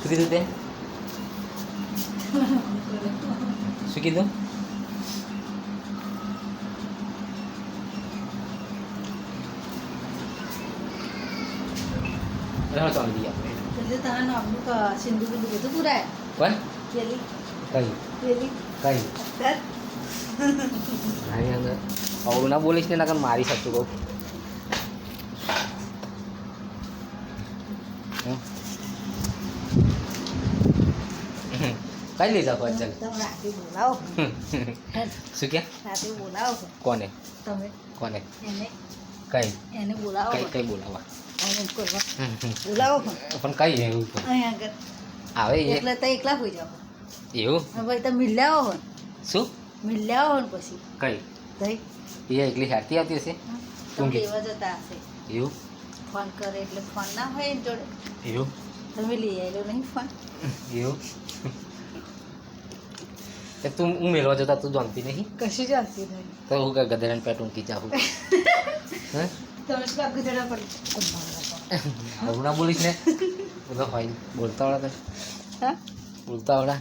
શું કીધું તે શું કીધું ચાલો ચાલી દઈએ આપણે એટલે તારા નામનું સિંધુ બિંદુ બધું પુરાય પણ પેલી કઈ પેલી કઈ આની અંદર અવળું ના બોલીશ ને ના કારણ મારી શકતું કહું કઈ લઈ જાઓ ચાલ તમે રાતે બોલાવો શું ક્યાં રાતે બોલાવો કોને તમે કોને એને કઈ એને બોલાવો કઈ કઈ બોલાવા એને કરવા બોલાવો પણ કઈ એવું અહીંયા આગળ આવે એ એટલે તો એકલા હોઈ જાઓ એવું ભાઈ તમે મિલ્યા હો શું મિલ્યા હો ને પછી કઈ થઈ એ એકલી હારતી આવતી હશે તમે લેવા જતા હશે એવું ફોન કરે એટલે ફોન ના હોય એની જોડે એવું તમે લઈ આવેલો નહીં ફોન એવું તે તું હું મેળવા જતા તું જાણતી નહીં કશું ચાલતી નહીં તો હું કે ગધેડાને પેટ ઊંકી જાઉં હે તમે શું આગળ જડા પડી હું ના બોલીશ ને બધો હોય બોલતા આવડા હા બોલતા આવડા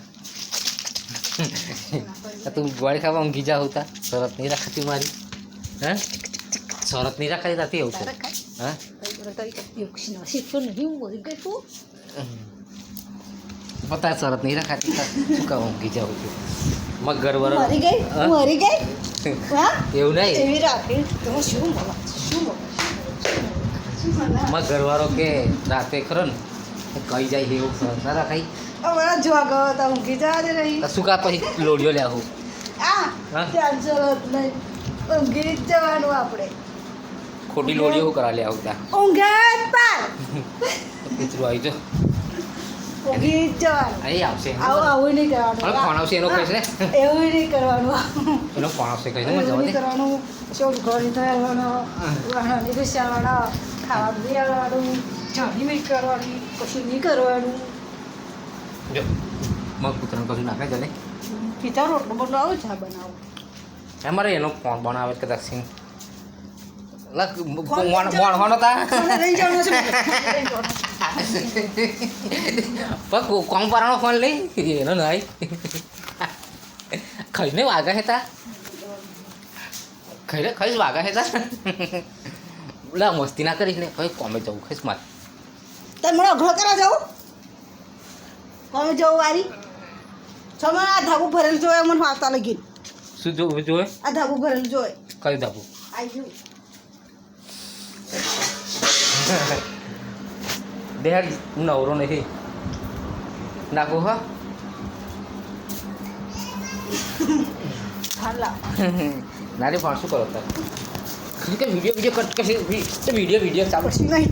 તું ગોળી ખાવા ઊંઘી જા હોતા શરત નહીં રાખતી મારી હે શરત નહીં રાખાતી તાતી એવું તારે છે ખાય હા યોગશીનો શીખો નહીં બોલી ગઈ તું પતા શરત નહીં રાખાતી શું કહું ઊંઘી જાઉં છું મગર વર મરી ગઈ મરી ગઈ હા એવું નહીં એવી રાખી તમે શું બોલા શું બોલા મગર વાળો કે રાતે ખરો ને કઈ જાય એવું શરત ના રાખાય હમણાં જોવા ગયો તો ઊંઘી જવા દે રહી શું કા પછી લોડિયો લે આવું આ હા? ત્યાં જરૂરત નહીં ઊંઘી જ જવાનું આપણે ખોટી લોડિયો શું કરા લે આવું ત્યાં ઊંઘે જ પાર કૂતરું આવી જો ઊંઘી જ જવાનું અહીં આવશે આવું આવું નહીં હવે ફોન કરવાનું આવશે એનો કહીશ ને એવું નહીં કરવાનું એનો ફોન આવશે કહીશ ને એવું જવા નહીં દે કરવાનું ચોટ ઘોડી થવાનો વાહણાની ઘુસાડવાનો ખાવાનું બી આવવાનું જાણી બી કરવાની કશું નહીં કરવાનું જો મગ કૂતરાને કશું નાખે જને પિતા રોટલો બનાવો ચા બનાવો અમારે એનો ફોન બનાવે કદાચ સિંહ મોણવાનો તા રહી જવાનું છે પણ કોમ પારાનો ફોન લઈ એનો નહીં ખાઈને વાગા હેતા ખાઈશ વાગા હેતા લા મસ્તી ના કરીશ ને કઈ કોમે જવું ખાઈશ મારે તમે મને અઘરો કરવા જાઉં કોમે જવું વારી છમણ આ ધાબુ ભરેલું જોઈએ મને વાર્તા લગી શું જોવે જોવે આ ધાબુ ભરેલું જોઈએ કયું ધાબુ આવી ગયું દેહાડ હું નવરો નહીં નાખો હા હાલા નારી પણ શું કરો તાર કે વિડીયો કટ કરશે વિડીયો ચાલુ પછી નહીં